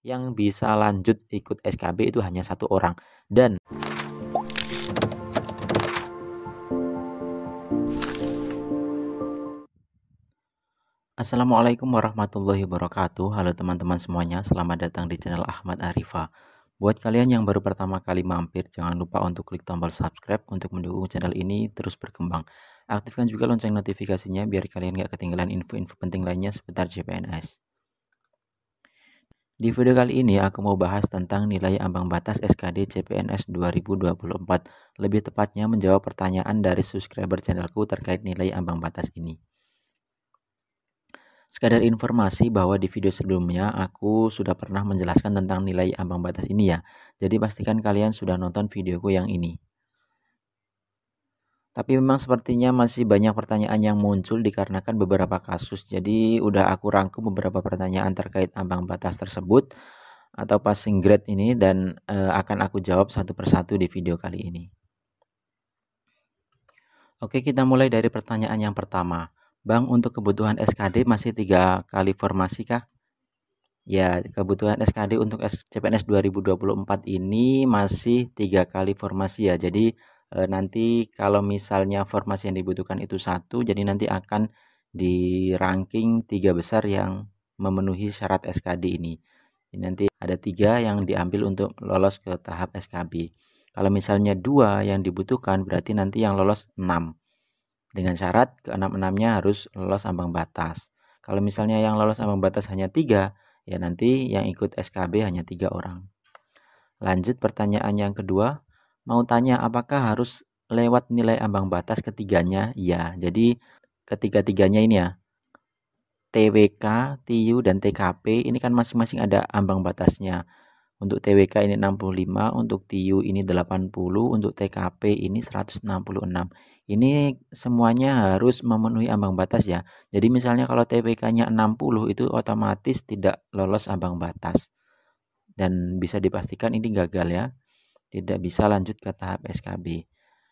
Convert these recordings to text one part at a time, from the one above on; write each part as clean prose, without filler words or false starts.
yang bisa lanjut ikut SKB itu hanya 1 orang. Dan Assalamualaikum warahmatullahi wabarakatuh. Halo teman-teman semuanya, selamat datang di channel Ahmad Arifa. Buat kalian yang baru pertama kali mampir, jangan lupa untuk klik tombol subscribe untuk mendukung channel ini terus berkembang. Aktifkan juga lonceng notifikasinya biar kalian gak ketinggalan info-info penting lainnya seputar CPNS. Di video kali ini aku mau bahas tentang nilai ambang batas SKD CPNS 2024. Lebih tepatnya menjawab pertanyaan dari subscriber channelku terkait nilai ambang batas ini. Sekadar informasi bahwa di video sebelumnya aku sudah pernah menjelaskan tentang nilai ambang batas ini ya. Jadi pastikan kalian sudah nonton videoku yang ini. Tapi memang sepertinya masih banyak pertanyaan yang muncul dikarenakan beberapa kasus. Jadi udah aku rangkum beberapa pertanyaan terkait ambang batas tersebut atau passing grade ini dan akan aku jawab satu persatu di video kali ini. Oke, kita mulai dari pertanyaan yang pertama. Bang, untuk kebutuhan SKD masih 3 kali formasi kah? Ya, kebutuhan SKD untuk CPNS 2024 ini masih 3 kali formasi ya. Jadi nanti kalau misalnya formasi yang dibutuhkan itu 1, jadi nanti akan di ranking 3 besar yang memenuhi syarat SKD ini. Jadi nanti ada 3 yang diambil untuk lolos ke tahap SKB. Kalau misalnya 2 yang dibutuhkan, berarti nanti yang lolos 6. Dengan syarat ke-6-6-nya harus lolos ambang batas. Kalau misalnya yang lolos ambang batas hanya 3, ya nanti yang ikut SKB hanya 3 orang. Lanjut pertanyaan yang kedua, mau tanya apakah harus lewat nilai ambang batas ketiganya? Ya, jadi ketiga-tiganya ini ya, TWK, TIU, dan TKP ini kan masing-masing ada ambang batasnya. Untuk TWK ini 65, untuk TIU ini 80, untuk TKP ini 166. Ini semuanya harus memenuhi ambang batas ya. Jadi misalnya kalau TWK-nya 60 itu otomatis tidak lolos ambang batas. Dan bisa dipastikan ini gagal ya. Tidak bisa lanjut ke tahap SKB.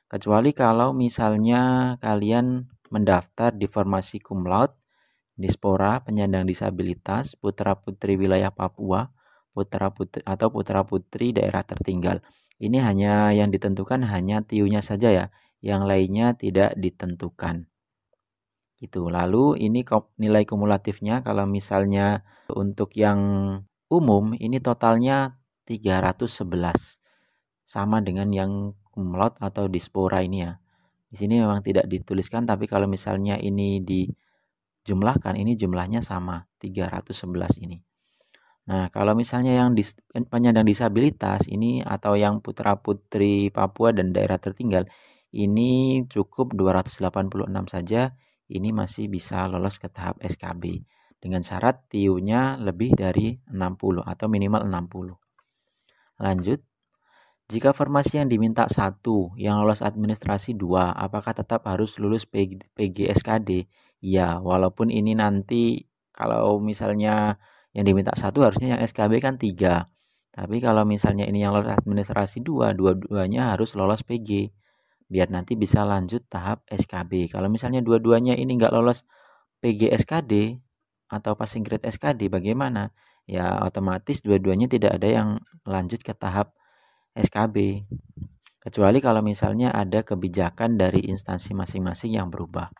Kecuali kalau misalnya kalian mendaftar di formasi cum laude, dispora, penyandang disabilitas, putra-putri wilayah Papua, putra-putri atau putra-putri daerah tertinggal. Ini hanya yang ditentukan hanya TIU-nya saja ya, yang lainnya tidak ditentukan. Gitu. Lalu ini nilai kumulatifnya kalau misalnya untuk yang umum ini totalnya 311. Sama dengan yang cum laude atau dispora ini ya. Di sini memang tidak dituliskan, tapi kalau misalnya ini dijumlahkan, ini jumlahnya sama 311 ini. Nah, kalau misalnya yang penyandang disabilitas ini atau yang putra-putri Papua dan daerah tertinggal, ini cukup 286 saja, ini masih bisa lolos ke tahap SKB. Dengan syarat TIU-nya lebih dari 60 atau minimal 60. Lanjut, jika formasi yang diminta 1, yang lolos administrasi 2, apakah tetap harus lulus PGSKD? Ya, walaupun ini nanti kalau misalnya yang diminta 1 harusnya yang SKB kan 3. Tapi kalau misalnya ini yang lolos administrasi 2, dua-duanya harus lolos PG. Biar nanti bisa lanjut tahap SKB. Kalau misalnya dua-duanya ini nggak lolos PGSKD atau passing grade SKD, bagaimana? Ya otomatis dua-duanya tidak ada yang lanjut ke tahap SKB. Kecuali kalau misalnya ada kebijakan dari instansi masing-masing yang berubah.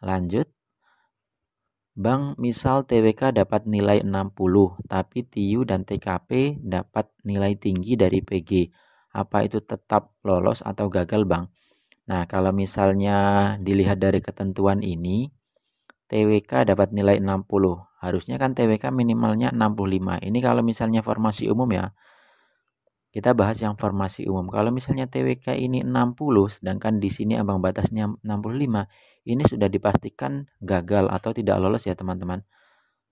Lanjut. Bang, misal TWK dapat nilai 60, tapi TIU dan TKP dapat nilai tinggi dari PG. Apa itu tetap lolos atau gagal, Bang? Nah, kalau misalnya dilihat dari ketentuan ini, TWK dapat nilai 60. Harusnya kan TWK minimalnya 65. Ini kalau misalnya formasi umum ya. Kita bahas yang formasi umum. Kalau misalnya TWK ini 60, sedangkan di sini ambang batasnya 65, ini sudah dipastikan gagal atau tidak lolos ya teman-teman.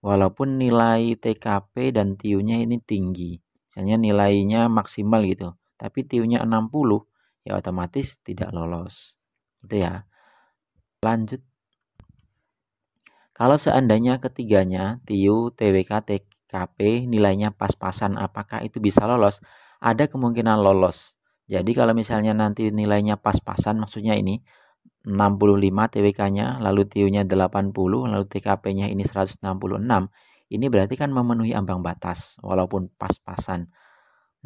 Walaupun nilai TKP dan TIU-nya ini tinggi, misalnya nilainya maksimal gitu, tapi TIU-nya 60, ya otomatis tidak lolos. Gitu ya. Lanjut. Kalau seandainya ketiganya, TIU, TWK, TKP, nilainya pas-pasan, apakah itu bisa lolos? Ada kemungkinan lolos. Jadi kalau misalnya nanti nilainya pas-pasan, maksudnya ini 65 TWK-nya, lalu TIU-nya 80, lalu TKP-nya ini 166, Ini berarti kan memenuhi ambang batas walaupun pas-pasan.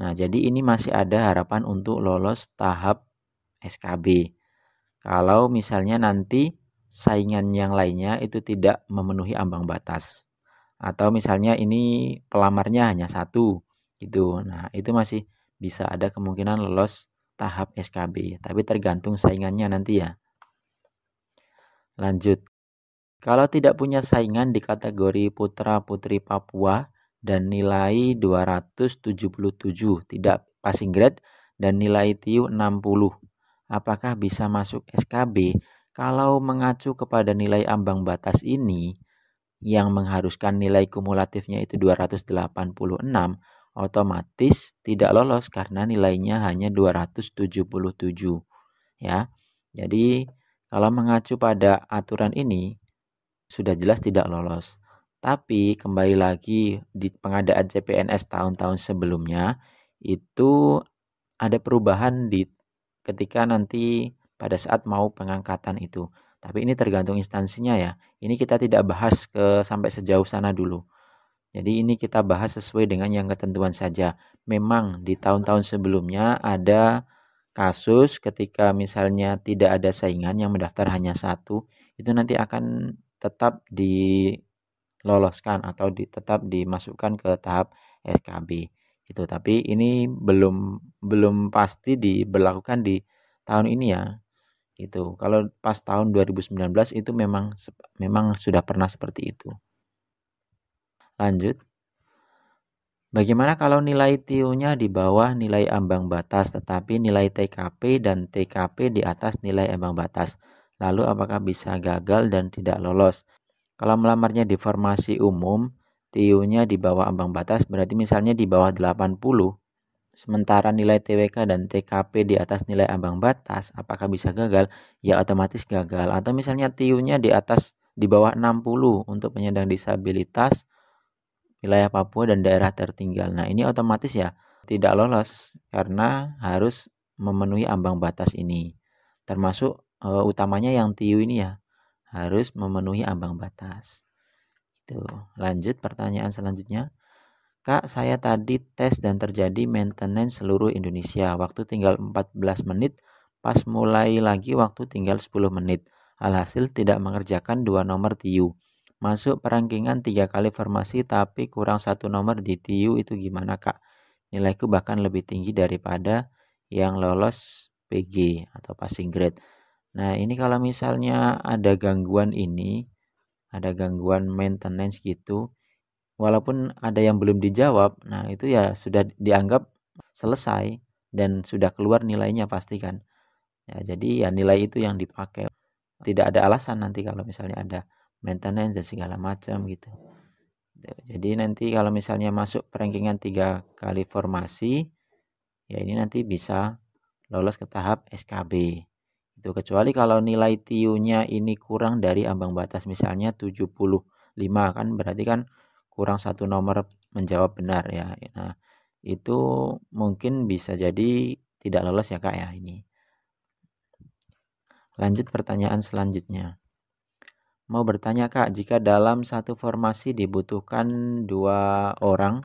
Nah, jadi ini masih ada harapan untuk lolos tahap SKB. Kalau misalnya nanti saingan yang lainnya itu tidak memenuhi ambang batas. Atau misalnya ini pelamarnya hanya satu gitu. Nah, itu masih bisa ada kemungkinan lolos tahap SKB, tapi tergantung saingannya nanti ya. Lanjut. Kalau tidak punya saingan di kategori putra-putri Papua dan nilai 277, tidak passing grade dan nilai TIU 60, apakah bisa masuk SKB? Kalau mengacu kepada nilai ambang batas ini yang mengharuskan nilai kumulatifnya itu 286, otomatis tidak lolos karena nilainya hanya 277 ya. Jadi kalau mengacu pada aturan ini sudah jelas tidak lolos. Tapi kembali lagi di pengadaan CPNS tahun-tahun sebelumnya itu ada perubahan di ketika nanti pada saat mau pengangkatan itu. Tapi ini tergantung instansinya ya. Ini kita tidak bahas sampai sejauh sana dulu. Jadi ini kita bahas sesuai dengan yang ketentuan saja. Memang di tahun-tahun sebelumnya ada kasus ketika misalnya tidak ada saingan yang mendaftar hanya satu, itu nanti akan tetap diloloskan atau tetap dimasukkan ke tahap SKB gitu. Tapi ini belum pasti diberlakukan di tahun ini ya gitu. Kalau pas tahun 2019 itu memang sudah pernah seperti itu. Lanjut. Bagaimana kalau nilai TIU-nya di bawah nilai ambang batas tetapi nilai TKP dan TKP di atas nilai ambang batas? Lalu apakah bisa gagal dan tidak lolos? Kalau melamarnya di formasi umum, TIU-nya di bawah ambang batas berarti misalnya di bawah 80, sementara nilai TWK dan TKP di atas nilai ambang batas, apakah bisa gagal? Ya otomatis gagal. Atau misalnya TIU-nya di bawah 60 untuk penyandang disabilitas wilayah Papua dan daerah tertinggal. Nah, ini otomatis ya tidak lolos karena harus memenuhi ambang batas ini. Termasuk utamanya yang TIU ini ya harus memenuhi ambang batas. Itu. Lanjut pertanyaan selanjutnya. Kak, saya tadi tes dan terjadi maintenance seluruh Indonesia. Waktu tinggal 14 menit, pas mulai lagi waktu tinggal 10 menit. Alhasil tidak mengerjakan 2 nomor TIU. Masuk perangkingan 3 kali formasi tapi kurang 1 nomor di TIU, itu gimana Kak? Nilaiku bahkan lebih tinggi daripada yang lolos PG atau passing grade. Nah, ini kalau misalnya ada gangguan maintenance gitu, walaupun ada yang belum dijawab, nah itu ya sudah dianggap selesai dan sudah keluar nilainya pasti kan. Ya, jadi ya nilai itu yang dipakai. Tidak ada alasan nanti kalau misalnya ada maintenance dan segala macam gitu. Jadi nanti kalau misalnya masuk perankingan 3 kali formasi, ya ini nanti bisa lolos ke tahap SKB. Itu kecuali kalau nilai TIU-nya ini kurang dari ambang batas, misalnya 75 kan berarti kan kurang 1 nomor menjawab benar ya. Nah, itu mungkin bisa jadi tidak lolos ya Kak ya ini. Lanjut pertanyaan selanjutnya. Mau bertanya Kak, jika dalam satu formasi dibutuhkan 2 orang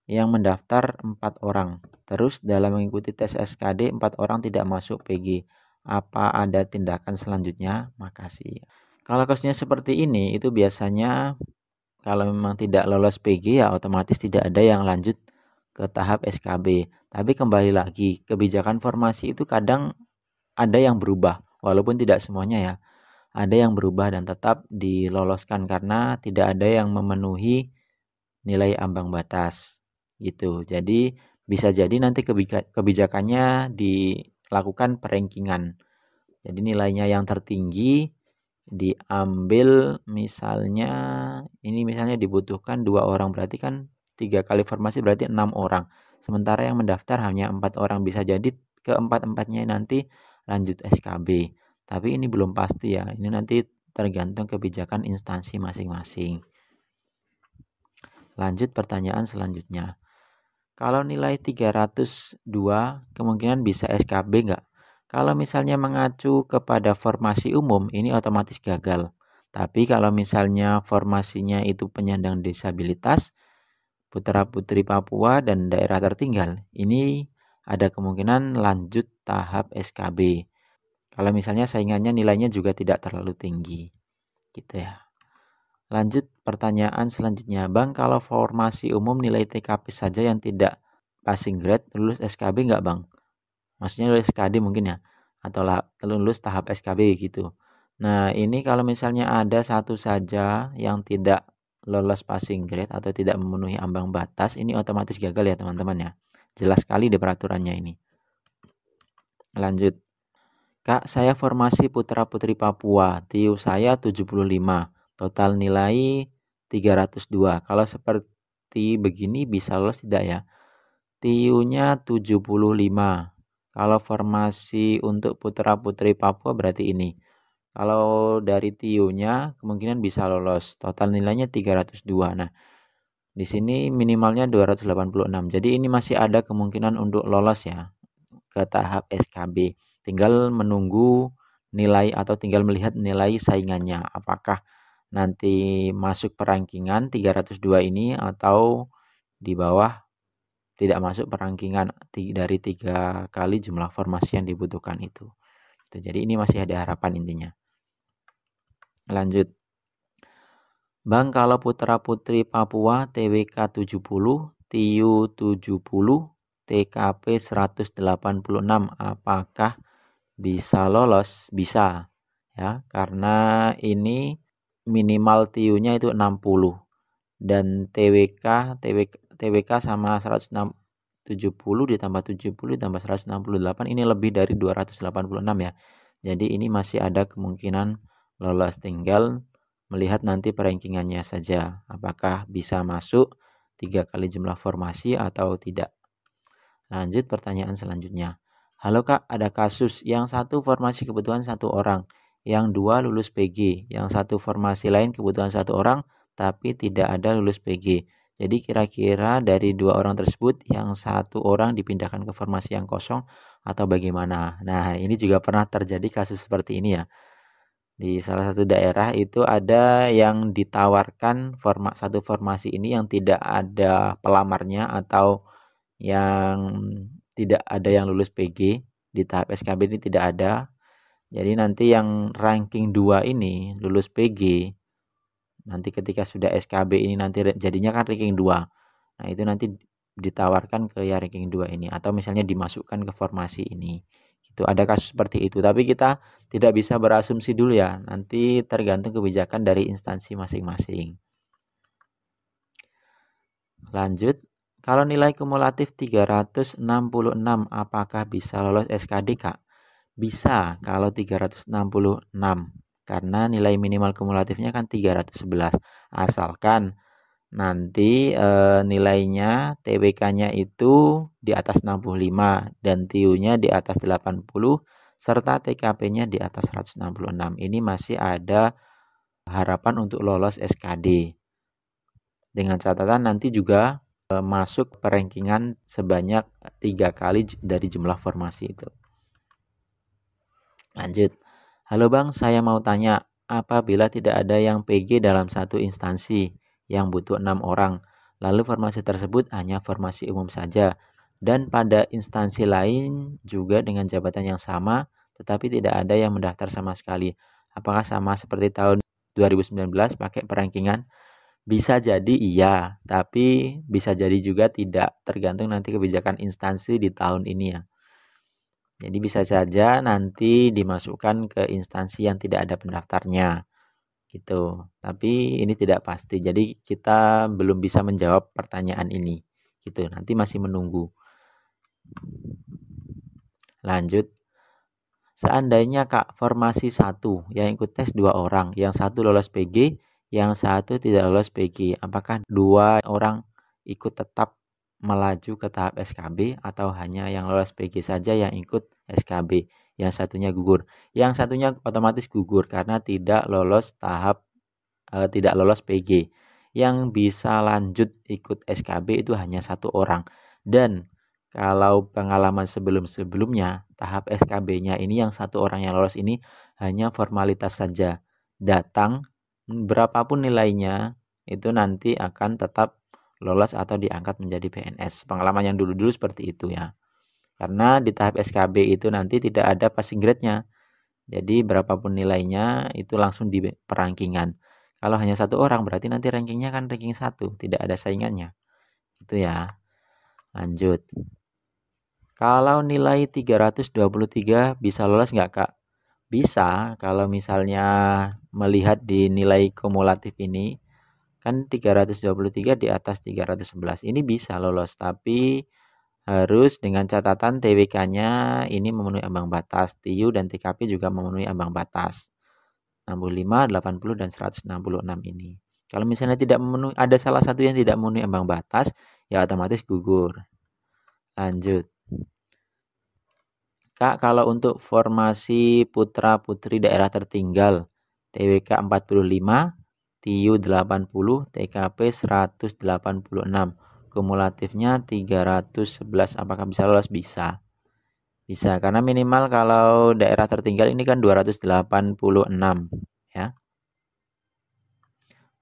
yang mendaftar 4 orang, terus dalam mengikuti tes SKD 4 orang tidak masuk PG, apa ada tindakan selanjutnya? Makasih. Kalau kasusnya seperti ini, itu biasanya kalau memang tidak lolos PG ya otomatis tidak ada yang lanjut ke tahap SKB. Tapi kembali lagi, kebijakan formasi itu kadang ada yang berubah, walaupun tidak semuanya ya. Ada yang berubah dan tetap diloloskan karena tidak ada yang memenuhi nilai ambang batas gitu. Jadi bisa jadi nanti kebijakannya dilakukan perankingan. Jadi nilainya yang tertinggi diambil, misalnya ini misalnya dibutuhkan 2 orang, berarti kan 3 kali formasi berarti 6 orang. Sementara yang mendaftar hanya 4 orang, bisa jadi keempat-empatnya nanti lanjut SKB. Tapi ini belum pasti ya. Ini nanti tergantung kebijakan instansi masing-masing. Lanjut pertanyaan selanjutnya. Kalau nilai 302 kemungkinan bisa SKB enggak? Kalau misalnya mengacu kepada formasi umum, ini otomatis gagal. Tapi kalau misalnya formasinya itu penyandang disabilitas, putra-putri Papua dan daerah tertinggal, ini ada kemungkinan lanjut tahap SKB. Kalau misalnya saingannya nilainya juga tidak terlalu tinggi, gitu ya. Lanjut pertanyaan selanjutnya, Bang, kalau formasi umum nilai TKP saja yang tidak passing grade, lulus SKB nggak, Bang? Maksudnya lulus SKD mungkin ya, atau lulus tahap SKB gitu. Nah, ini kalau misalnya ada satu saja yang tidak lolos passing grade atau tidak memenuhi ambang batas, ini otomatis gagal ya teman-teman ya. Jelas sekali di peraturannya ini. Lanjut. Kak, saya formasi putra putri Papua. TIU saya 75. Total nilai 302. Kalau seperti begini bisa lolos tidak ya? TIU-nya 75. Kalau formasi untuk putra putri Papua berarti ini. Kalau dari TIU-nya kemungkinan bisa lolos. Total nilainya 302. Nah, di sini minimalnya 286. Jadi ini masih ada kemungkinan untuk lolos ya ke tahap SKB. Tinggal menunggu nilai atau tinggal melihat nilai saingannya. Apakah nanti masuk perankingan 302 ini atau di bawah tidak masuk perankingan dari 3 kali jumlah formasi yang dibutuhkan itu. Jadi ini masih ada harapan intinya. Lanjut. Bang, kalau putra putri Papua TWK 70, TIU 70, TKP 186, apakah bisa lolos? Bisa ya, karena ini minimal TIU-nya itu 60 dan TWK sama 170 ditambah 70 ditambah 168 ini lebih dari 286 ya. Jadi ini masih ada kemungkinan lolos, tinggal melihat nanti perankingannya saja apakah bisa masuk 3 kali jumlah formasi atau tidak. Lanjut pertanyaan selanjutnya. Halo Kak, ada kasus yang satu formasi kebutuhan 1 orang, yang 2 lulus PG, yang satu formasi lain kebutuhan 1 orang tapi tidak ada lulus PG. Jadi kira-kira dari 2 orang tersebut yang 1 orang dipindahkan ke formasi yang kosong atau bagaimana? Nah, ini juga pernah terjadi kasus seperti ini ya. Di salah satu daerah itu ada yang ditawarkan satu formasi ini yang tidak ada pelamarnya atau yang tidak ada yang lulus PG. Di tahap SKB ini tidak ada. Jadi nanti yang ranking 2 ini lulus PG. Nanti ketika sudah SKB ini nanti jadinya kan ranking 2. Nah, itu nanti ditawarkan ke ya ranking 2 ini atau misalnya dimasukkan ke formasi ini. Itu ada kasus seperti itu, tapi kita tidak bisa berasumsi dulu ya, nanti tergantung kebijakan dari instansi masing-masing. Lanjut, kalau nilai kumulatif 366 apakah bisa lolos SKD Kak? Bisa kalau 366 karena nilai minimal kumulatifnya kan 311, asalkan nanti nilainya TWK-nya itu di atas 65 dan TIU-nya di atas 80 serta TKP-nya di atas 166. Ini masih ada harapan untuk lolos SKD. Dengan catatan nanti juga masuk perankingan sebanyak 3 kali dari jumlah formasi itu. Lanjut. Halo Bang, saya mau tanya, apabila tidak ada yang PG dalam satu instansi yang butuh 6 orang, lalu formasi tersebut hanya formasi umum saja, dan pada instansi lain juga dengan jabatan yang sama, tetapi tidak ada yang mendaftar sama sekali. Apakah sama seperti tahun 2019 pakai perankingan? Bisa jadi iya, tapi bisa jadi juga tidak, tergantung nanti kebijakan instansi di tahun ini ya. Jadi bisa saja nanti dimasukkan ke instansi yang tidak ada pendaftarnya gitu. Tapi ini tidak pasti. Jadi kita belum bisa menjawab pertanyaan ini gitu. Nanti masih menunggu. Lanjut. Seandainya Kak formasi 1 yang ikut tes 2 orang, yang satu lolos PG, yang satu tidak lolos PG, apakah 2 orang ikut tetap melaju ke tahap SKB atau hanya yang lolos PG saja yang ikut SKB, yang satunya gugur? Yang satunya otomatis gugur karena tidak lolos tidak lolos PG. Yang bisa lanjut ikut SKB itu hanya 1 orang. Dan kalau pengalaman sebelum-sebelumnya, tahap SKB-nya ini yang 1 orang yang lolos ini hanya formalitas saja. Datang berapapun nilainya itu nanti akan tetap lolos atau diangkat menjadi PNS. Pengalaman yang dulu-dulu seperti itu ya. Karena di tahap SKB itu nanti tidak ada passing grade-nya. Jadi berapapun nilainya itu langsung di perangkingan. Kalau hanya satu orang berarti nanti rankingnya kan ranking 1, tidak ada saingannya. Itu ya. Lanjut. Kalau nilai 323 bisa lolos nggak, Kak? Bisa, kalau misalnya melihat di nilai kumulatif ini, kan 323 di atas 311. Ini bisa lolos, tapi harus dengan catatan TWK-nya ini memenuhi ambang batas. TIU dan TKP juga memenuhi ambang batas. 65, 80, dan 166 ini. Kalau misalnya tidak memenuhi, ada salah satu yang tidak memenuhi ambang batas, ya otomatis gugur. Lanjut. Kak, kalau untuk formasi putra-putri daerah tertinggal, TWK 45, TIU 80, TKP 186, kumulatifnya 311, apakah bisa lolos? Bisa. Bisa, karena minimal kalau daerah tertinggal ini kan 286 ya.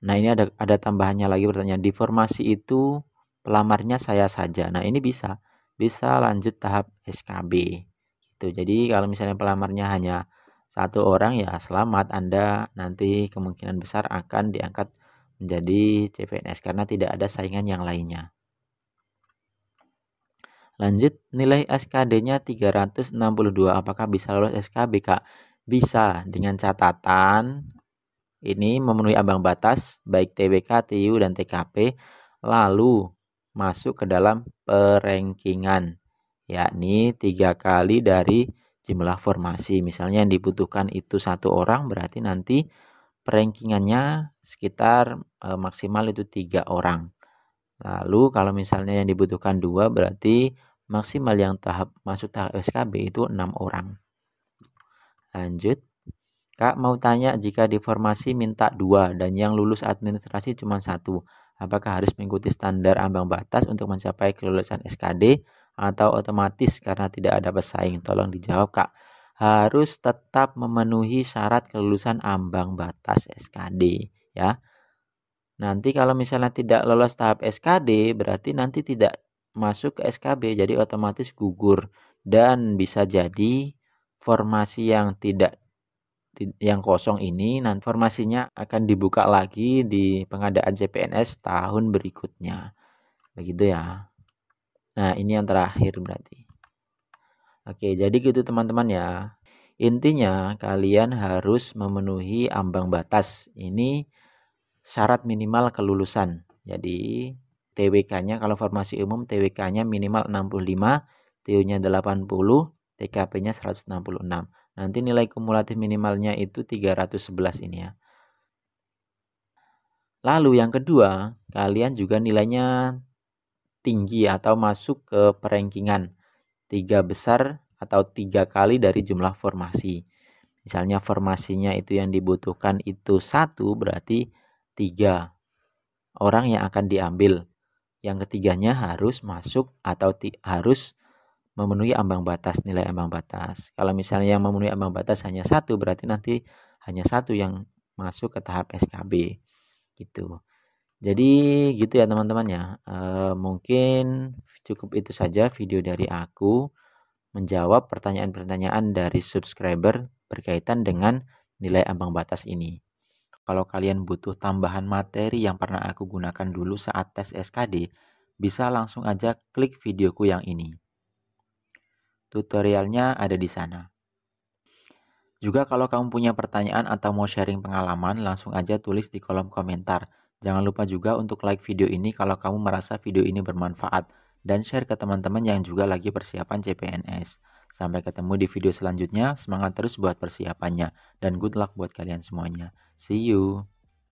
Nah, ini ada tambahannya lagi pertanyaan. Di formasi itu pelamarnya saya saja. Nah, ini bisa lanjut tahap SKB. Gitu. Jadi kalau misalnya pelamarnya hanya satu orang, ya selamat, Anda nanti kemungkinan besar akan diangkat menjadi CPNS karena tidak ada saingan yang lainnya. Lanjut, nilai SKD-nya 362. Apakah bisa lolos SKB, Kak? Bisa, dengan catatan ini memenuhi ambang batas baik TWK, TIU, dan TKP, lalu masuk ke dalam perankingan, yakni 3 kali dari jumlah formasi. Misalnya yang dibutuhkan itu 1 orang, berarti nanti perankingannya sekitar maksimal itu 3 orang. Lalu kalau misalnya yang dibutuhkan 2, berarti maksimal yang masuk tahap SKB itu 6 orang. Lanjut. Kak, mau tanya, jika di formasi minta 2 dan yang lulus administrasi cuma 1, apakah harus mengikuti standar ambang batas untuk mencapai kelulusan SKD atau otomatis karena tidak ada pesaing? Tolong dijawab, Kak. Harus tetap memenuhi syarat kelulusan ambang batas SKD ya. Nanti kalau misalnya tidak lolos tahap SKD, berarti nanti tidak masuk ke SKB, jadi otomatis gugur dan bisa jadi formasi yang kosong ini nanti formasinya akan dibuka lagi di pengadaan CPNS tahun berikutnya. Begitu ya. Nah, ini yang terakhir berarti. Oke, jadi gitu teman-teman ya. Intinya kalian harus memenuhi ambang batas. Ini syarat minimal kelulusan. Jadi TWK-nya kalau formasi umum TWK-nya minimal 65, TIU-nya 80, TKP-nya 166. Nanti nilai kumulatif minimalnya itu 311 ini ya. Lalu yang kedua, kalian juga nilainya tinggi atau masuk ke perankingan 3 besar atau 3 kali dari jumlah formasi. Misalnya formasinya itu yang dibutuhkan itu 1, berarti 3 orang yang akan diambil. Yang ketiganya harus masuk atau harus memenuhi ambang batas, nilai ambang batas. Kalau misalnya yang memenuhi ambang batas hanya 1, berarti nanti hanya 1 yang masuk ke tahap SKB gitu. Jadi gitu ya teman-teman ya. Mungkin cukup itu saja video dari aku menjawab pertanyaan-pertanyaan dari subscriber berkaitan dengan nilai ambang batas ini. Kalau kalian butuh tambahan materi yang pernah aku gunakan dulu saat tes SKD, bisa langsung aja klik videoku yang ini. Tutorialnya ada di sana. Juga kalau kamu punya pertanyaan atau mau sharing pengalaman, langsung aja tulis di kolom komentar. Jangan lupa juga untuk like video ini kalau kamu merasa video ini bermanfaat, dan share ke teman-teman yang juga lagi persiapan CPNS. Sampai ketemu di video selanjutnya, semangat terus buat persiapannya, dan good luck buat kalian semuanya. See you!